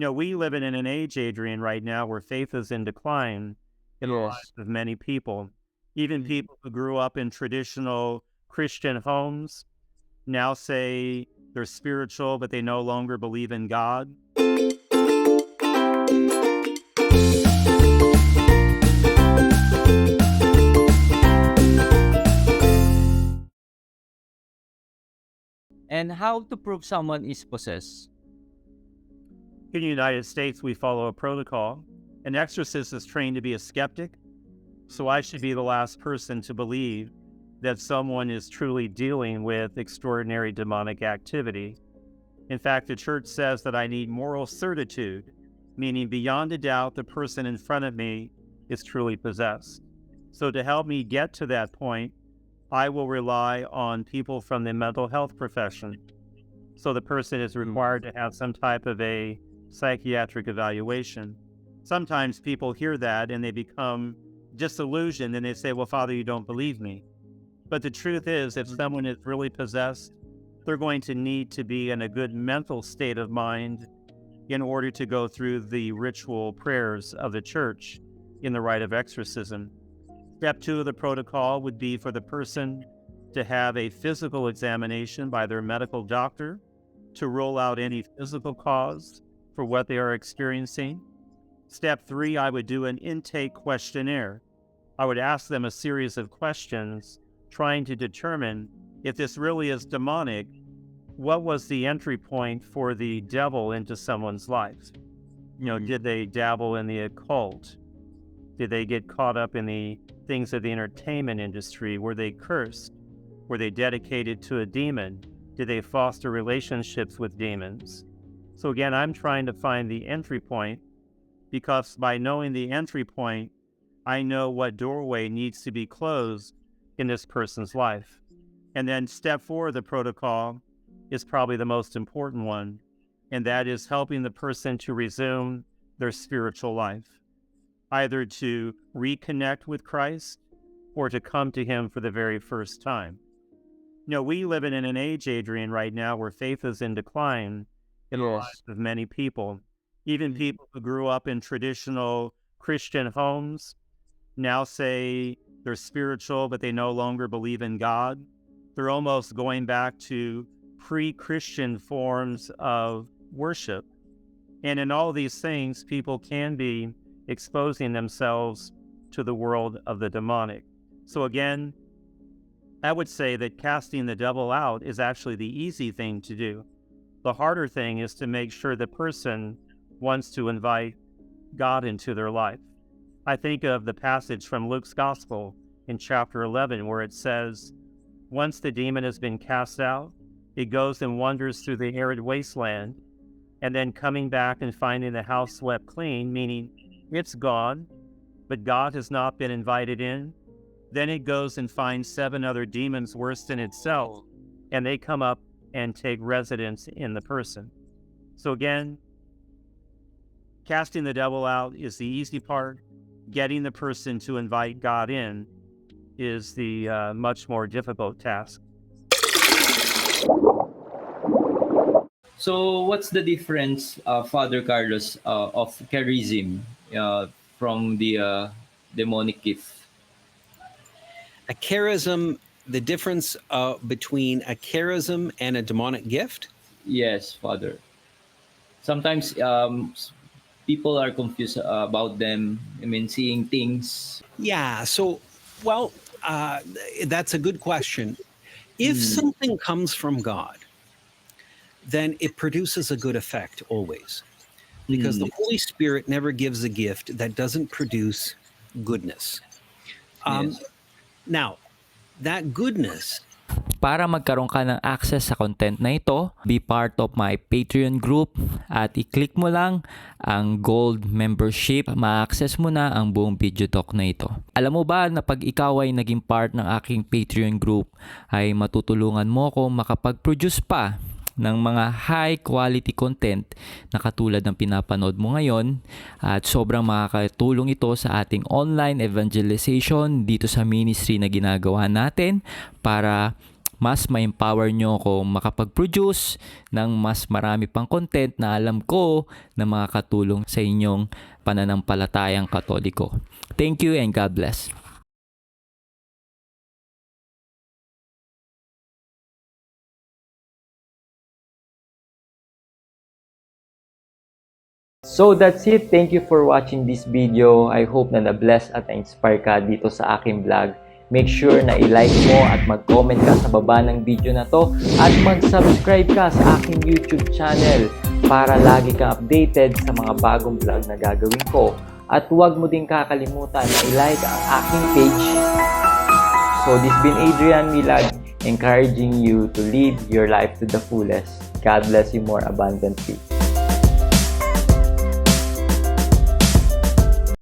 We live in an age, Adrian, right now where faith is in decline in the lives of many people. Even people who grew up in traditional Christian homes now say they're spiritual, but they no longer believe in God. And how to prove someone is possessed? In the United States, we follow a protocol. An exorcist is trained to be a skeptic, so I should be the last person to believe that someone is truly dealing with extraordinary demonic activity. In fact, the church says that I need moral certitude, meaning beyond a doubt the person in front of me is truly possessed. So to help me get to that point, I will rely on people from the mental health profession. So the person is required to have some type of a psychiatric evaluation. Sometimes people hear that and they become disillusioned and they say, well, Father, you don't believe me. But the truth is, if someone is really possessed, they're going to need to be in a good mental state of mind in order to go through the ritual prayers of the church in the Rite of Exorcism. Step 2 of the protocol would be for the person to have a physical examination by their medical doctor to rule out any physical cause for what they are experiencing. Step 3, I would do an intake questionnaire. I would ask them a series of questions trying to determine if this really is demonic. What was the entry point for the devil into someone's life? Did they dabble in the occult? Did they get caught up in the things of the entertainment industry? Were they cursed? Were they dedicated to a demon? Did they foster relationships with demons? So again, I'm trying to find the entry point, because by knowing the entry point, I know what doorway needs to be closed in this person's life. And then step 4 of the protocol is probably the most important one, and that is helping the person to resume their spiritual life, either to reconnect with Christ or to come to Him for the very first time. We live in an age, Adrian, right now where faith is in decline in the lives of many people. Even people who grew up in traditional Christian homes now say they're spiritual, but they no longer believe in God. They're almost going back to pre-Christian forms of worship. And in all these things, people can be exposing themselves to the world of the demonic. So again, I would say that casting the devil out is actually the easy thing to do. The harder thing is to make sure the person wants to invite God into their life. I think of the passage from Luke's Gospel in chapter 11 where it says, once the demon has been cast out, it goes and wanders through the arid wasteland, and then coming back and finding the house swept clean, meaning it's gone, but God has not been invited in. Then it goes and finds 7 other demons worse than itself, and they come up and take residence in the person. So again, casting the devil out is the easy part. Getting the person to invite God in is the much more difficult task. So, what's the difference, Father Carlos, of charism from the demonic gift? A charism, the difference between a charism and a demonic gift? Yes, Father. Sometimes people are confused about them. I mean, seeing things. Yeah, so, well, that's a good question. If something comes from God, then it produces a good effect always. Because the Holy Spirit never gives a gift that doesn't produce goodness. Yes. Now, that goodness, Para magkaroon ka ng access sa content na ito, be part of my Patreon group at i-click mo lang ang gold membership. Ma-access mo na ang buong video talk na ito. Alam mo ba na pag ikaw ay naging part ng aking Patreon group ay matutulungan mo ko makapag-produce pa ng mga high quality content na katulad ng pinapanood mo ngayon, at sobrang makakatulong ito sa ating online evangelization dito sa ministry na ginagawa natin para mas ma-empower nyo ako makapag-produce ng mas marami pang content na alam ko na makakatulong sa inyong pananampalatayang Katoliko. Thank you and God bless. So that's it. Thank you for watching this video. I hope na na-bless at na-inspire ka dito sa aking vlog. Make sure na i-like mo at mag-comment ka sa baba ng video na to at mag-subscribe ka sa aking YouTube channel para lagi kang updated sa mga bagong vlog na gagawin ko. At huwag mo din kakalimutan na i-like ang aking page. So this been Adrian Milag, encouraging you to live your life to the fullest. God bless you more abundantly.